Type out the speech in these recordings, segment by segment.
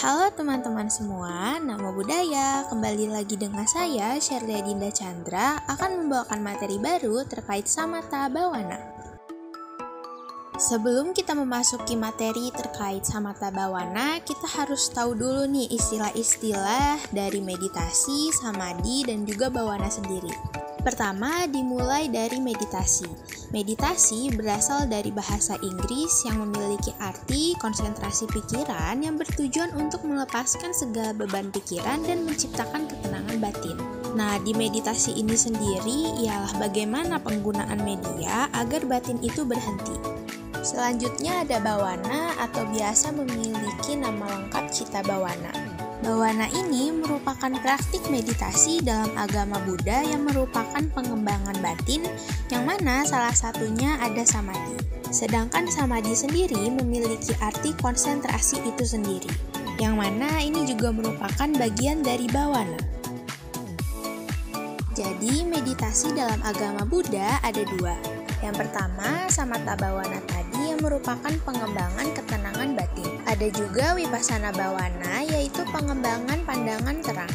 Halo teman-teman semua, Nama Budaya. Kembali lagi dengan saya, Sherlia Dinda Chandra, akan membawakan materi baru terkait Samatha Bhawana. Sebelum kita memasuki materi terkait Samatha Bhawana, kita harus tahu dulu nih istilah-istilah dari meditasi, samadhi, dan juga bhawana sendiri. Pertama, dimulai dari meditasi. Meditasi berasal dari bahasa Inggris yang memiliki arti konsentrasi pikiran yang bertujuan untuk melepaskan segala beban pikiran dan menciptakan ketenangan batin. Nah, di meditasi ini sendiri ialah bagaimana penggunaan media agar batin itu berhenti. Selanjutnya ada bhawana atau biasa memiliki nama lengkap Citta Bhawana. Bhawana ini merupakan praktik meditasi dalam agama Buddha yang merupakan pengembangan batin, yang mana salah satunya ada samadhi. Sedangkan samadhi sendiri memiliki arti konsentrasi itu sendiri, yang mana ini juga merupakan bagian dari bhawana. Jadi meditasi dalam agama Buddha ada dua. Yang pertama, Samatha Bhawana tadi yang merupakan pengembangan ketenangan batin. Ada juga Vipassana Bhawana, yaitu pengembangan pandangan terang.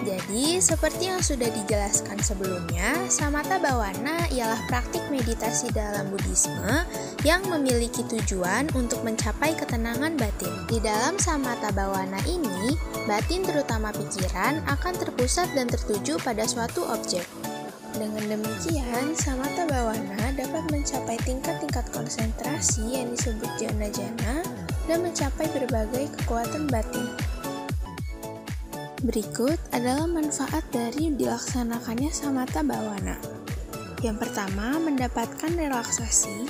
Jadi, seperti yang sudah dijelaskan sebelumnya, Samatha Bhawana ialah praktik meditasi dalam Buddhisme yang memiliki tujuan untuk mencapai ketenangan batin. Di dalam Samatha Bhawana ini, batin terutama pikiran akan terpusat dan tertuju pada suatu objek. Dengan demikian, Samatha Bhawana dapat mencapai tingkat-tingkat konsentrasi yang disebut jana-jana dan mencapai berbagai kekuatan batin. Berikut adalah manfaat dari dilaksanakannya Samatha Bhawana. Yang pertama, mendapatkan relaksasi.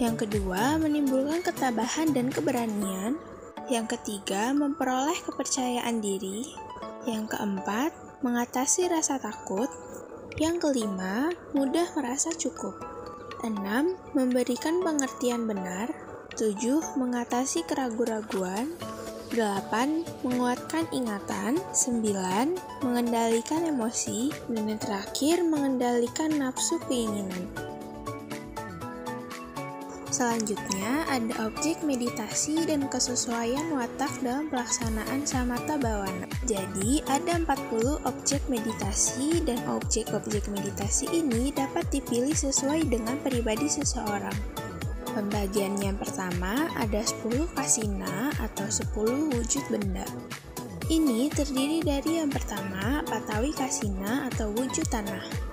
Yang kedua, menimbulkan ketabahan dan keberanian. Yang ketiga, memperoleh kepercayaan diri. Yang keempat, mengatasi rasa takut. Yang kelima, mudah merasa cukup. 6. Memberikan pengertian benar. 7. Mengatasi keraguan-raguan. 8. Menguatkan ingatan. 9. Mengendalikan emosi. Dan yang terakhir, mengendalikan nafsu keinginan. Selanjutnya, ada objek meditasi dan kesesuaian watak dalam pelaksanaan Samatha Bhawana. Jadi, ada 40 objek meditasi dan objek-objek meditasi ini dapat dipilih sesuai dengan pribadi seseorang. Pembagian yang pertama ada 10 kasina atau 10 wujud benda. Ini terdiri dari yang pertama, Patawi Kasina atau wujud tanah.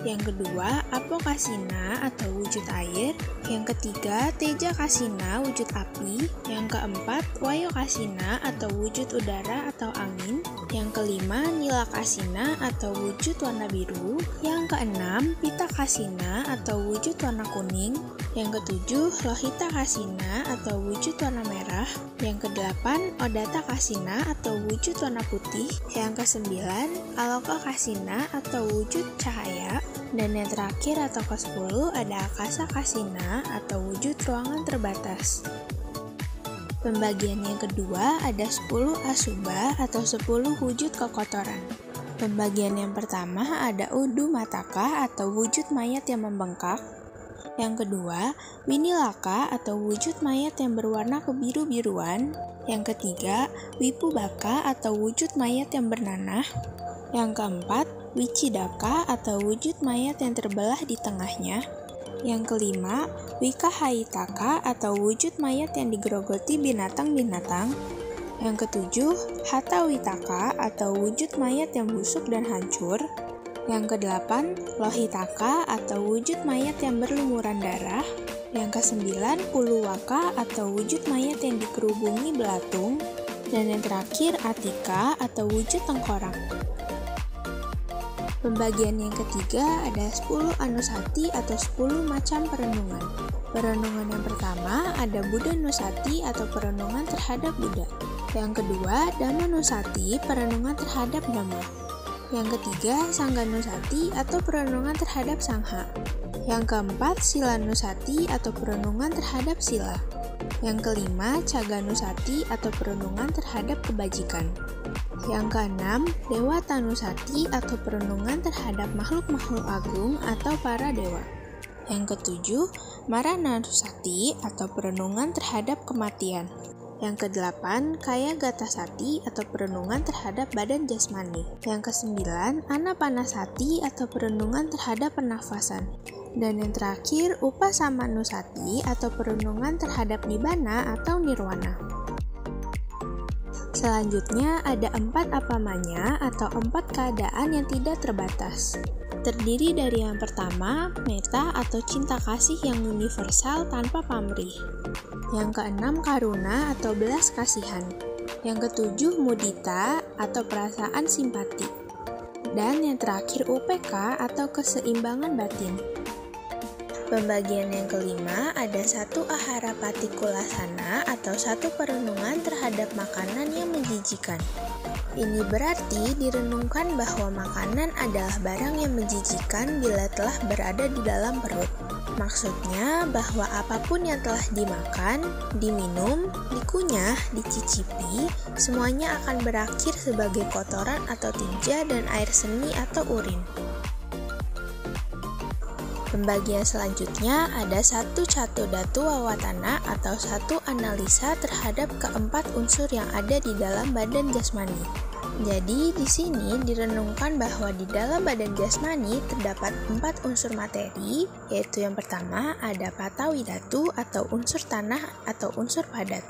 Yang kedua, Apo Kasina atau wujud air. Yang ketiga, Teja Kasina wujud api. Yang keempat, Wayo Kasina atau wujud udara atau angin. Yang kelima, Nila Kasina atau wujud warna biru. Yang keenam, Pita Kasina atau wujud warna kuning. Yang ketujuh, Lohita Kasina atau wujud warna merah. Yang kedelapan, Odata Kasina atau wujud warna putih. Yang kesembilan, Aloka Kasina atau wujud cahaya. Dan yang terakhir atau ke-10 ada Akasa Kasina atau wujud ruangan terbatas. Pembagian yang kedua ada 10 asubha atau 10 wujud kekotoran. Pembagian yang pertama ada Udu Mataka atau wujud mayat yang membengkak. Yang kedua, Winilaka atau wujud mayat yang berwarna kebiru-biruan. Yang ketiga, Wipubaka atau wujud mayat yang bernanah. Yang keempat, Wicidaka atau wujud mayat yang terbelah di tengahnya. Yang kelima, Wikahaitaka atau wujud mayat yang digerogoti binatang-binatang. Yang ketujuh, Hatawitaka atau wujud mayat yang busuk dan hancur. Yang kedelapan, Lohitaka atau wujud mayat yang berlumuran darah. Yang kesembilan, Puluwaka atau wujud mayat yang dikerubungi belatung. Dan yang terakhir, Atika atau wujud tengkorak. Pembagian yang ketiga ada 10 anusati atau 10 macam perenungan. Perenungan yang pertama ada Buddha Nusati atau perenungan terhadap Buddha. Yang kedua, Dhamma Nusati, perenungan terhadap Dhamma. Yang ketiga, Sangha Nusati atau perenungan terhadap Sangha. Yang keempat, Sila Nusati atau perenungan terhadap Sila. Yang kelima, Caga Nusati atau perenungan terhadap kebajikan. Yang keenam, Dewa Tanusati atau perenungan terhadap makhluk-makhluk agung atau para dewa. Yang ketujuh, Marananusati atau perenungan terhadap kematian. Yang kedelapan, kaya gata sati atau perenungan terhadap badan jasmani. Yang kesembilan, anapanasati atau perenungan terhadap pernafasan. Dan yang terakhir, upasamanusati atau perenungan terhadap nibbana atau nirwana. Selanjutnya ada 4 apamanya atau 4 keadaan yang tidak terbatas. Terdiri dari yang pertama, meta atau cinta kasih yang universal tanpa pamrih. Yang keenam, karuna atau belas kasihan. Yang ketujuh, mudita atau perasaan simpati. Dan yang terakhir, UPK atau keseimbangan batin. Pembagian yang kelima ada 1 ahara patikulasana atau 1 perenungan terhadap makanan yang menjijikan. Ini berarti direnungkan bahwa makanan adalah barang yang menjijikan bila telah berada di dalam perut. Maksudnya bahwa apapun yang telah dimakan, diminum, dikunyah, dicicipi, semuanya akan berakhir sebagai kotoran atau tinja dan air seni atau urin. Pembagian selanjutnya ada 1 cato datu wawatana atau 1 analisa terhadap keempat unsur yang ada di dalam badan jasmani. Jadi di sini direnungkan bahwa di dalam badan jasmani terdapat 4 unsur materi, yaitu yang pertama ada patawi datu atau unsur tanah atau unsur padat.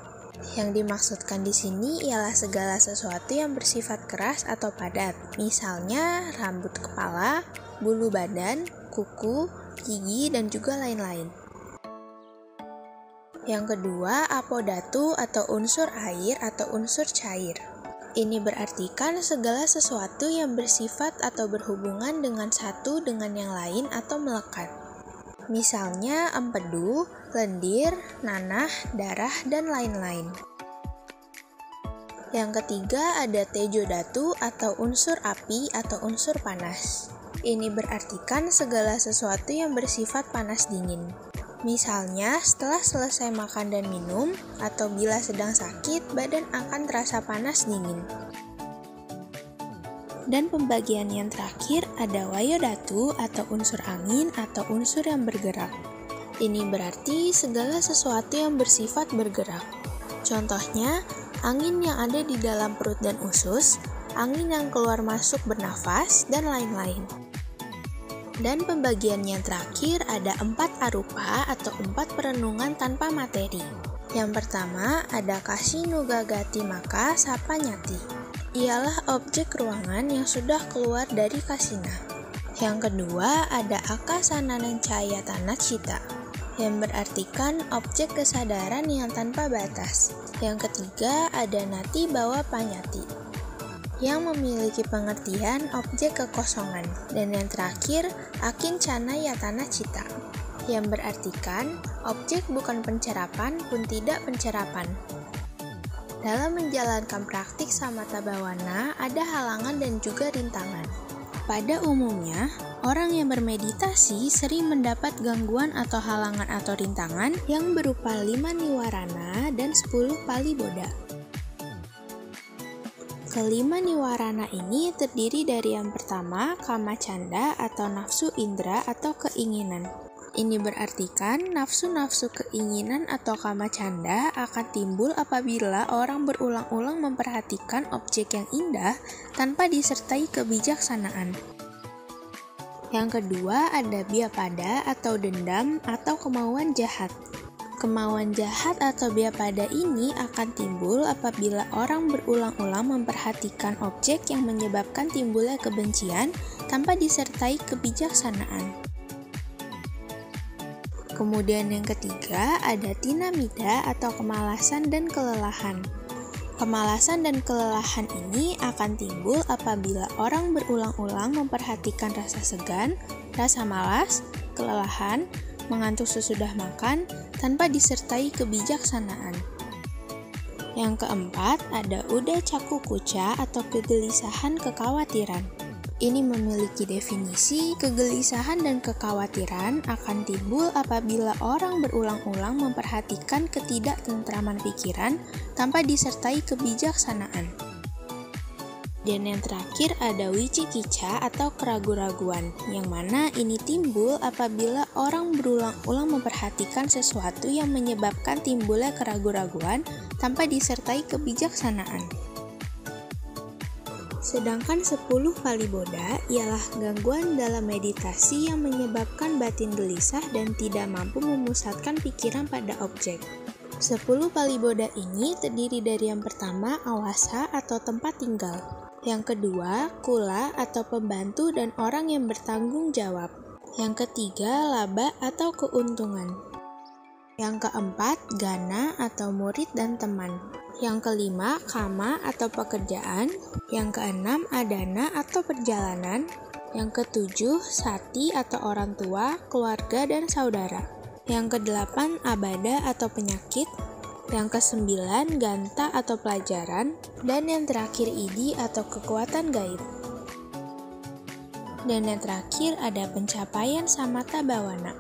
Yang dimaksudkan di sini ialah segala sesuatu yang bersifat keras atau padat, misalnya rambut kepala, bulu badan, kuku, gigi, dan juga lain-lain. Yang kedua, apodatu atau unsur air atau unsur cair. Ini berartikan segala sesuatu yang bersifat atau berhubungan dengan satu dengan yang lain atau melekat. Misalnya empedu, lendir, nanah, darah, dan lain-lain. Yang ketiga ada tejo datu atau unsur api atau unsur panas. Ini berartikan segala sesuatu yang bersifat panas dingin. Misalnya, setelah selesai makan dan minum, atau bila sedang sakit, badan akan terasa panas dingin. Dan pembagian yang terakhir ada wayodatu atau unsur angin atau unsur yang bergerak. Ini berarti segala sesuatu yang bersifat bergerak. Contohnya, angin yang ada di dalam perut dan usus, angin yang keluar masuk bernafas, dan lain-lain. Dan pembagian yang terakhir ada 4 arupa atau 4 perenungan tanpa materi. Yang pertama ada kasinugagati maka sapanyati. Ialah objek ruangan yang sudah keluar dari kasina. Yang kedua ada akasananancaya tanacita, yang berartikan objek kesadaran yang tanpa batas. Yang ketiga ada nati bawa panyati, yang memiliki pengertian objek kekosongan. Dan yang terakhir, akincana yatana cita, yang berartikan objek bukan pencerapan pun tidak pencerapan. Dalam menjalankan praktik samatha bhawana, ada halangan dan juga rintangan. Pada umumnya, orang yang bermeditasi sering mendapat gangguan atau halangan atau rintangan yang berupa 5 niwarana dan 10 paliboda. Kelima niwarana ini terdiri dari yang pertama, kamacanda atau nafsu indra atau keinginan. Ini berartikan nafsu-nafsu keinginan atau kamacanda akan timbul apabila orang berulang-ulang memperhatikan objek yang indah tanpa disertai kebijaksanaan. Yang kedua ada byapada atau dendam atau kemauan jahat. Kemauan jahat atau byapada ini akan timbul apabila orang berulang-ulang memperhatikan objek yang menyebabkan timbulnya kebencian tanpa disertai kebijaksanaan. Kemudian yang ketiga ada tinamida atau kemalasan dan kelelahan. Kemalasan dan kelelahan ini akan timbul apabila orang berulang-ulang memperhatikan rasa segan, rasa malas, kelelahan, mengantuk sesudah makan, tanpa disertai kebijaksanaan. Yang keempat, ada uda cakukuca atau kegelisahan kekhawatiran. Ini memiliki definisi, kegelisahan dan kekhawatiran akan timbul apabila orang berulang-ulang memperhatikan ketidaktentraman pikiran tanpa disertai kebijaksanaan. Dan yang terakhir ada wicikica atau keraguan-raguan, yang mana ini timbul apabila orang berulang-ulang memperhatikan sesuatu yang menyebabkan timbulnya keraguan-raguan tanpa disertai kebijaksanaan. Sedangkan 10 paliboda ialah gangguan dalam meditasi yang menyebabkan batin gelisah dan tidak mampu memusatkan pikiran pada objek. 10 paliboda ini terdiri dari yang pertama, awasa atau tempat tinggal. Yang kedua, kula atau pembantu dan orang yang bertanggung jawab. Yang ketiga, laba atau keuntungan. Yang keempat, gana atau murid dan teman. Yang kelima, kama atau pekerjaan. Yang keenam, adana atau perjalanan. Yang ketujuh, sati atau orang tua, keluarga dan saudara. Yang kedelapan, abada atau penyakit. Yang kesembilan, ganta atau pelajaran. Dan yang terakhir, idi atau kekuatan gaib. Dan yang terakhir ada pencapaian samatha bhawana.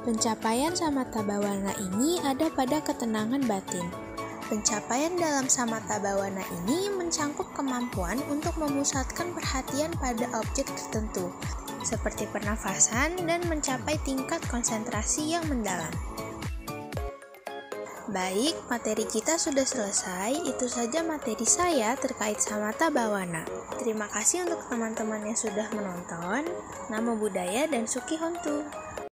Pencapaian samatha bhawana ini ada pada ketenangan batin. Pencapaian dalam samatha bhawana ini mencangkup kemampuan untuk memusatkan perhatian pada objek tertentu, seperti pernafasan dan mencapai tingkat konsentrasi yang mendalam. Baik, materi kita sudah selesai. Itu saja materi saya terkait samatha bhawana. Terima kasih untuk teman-teman yang sudah menonton. Namo Buddhaya dan Sukhi Hontu.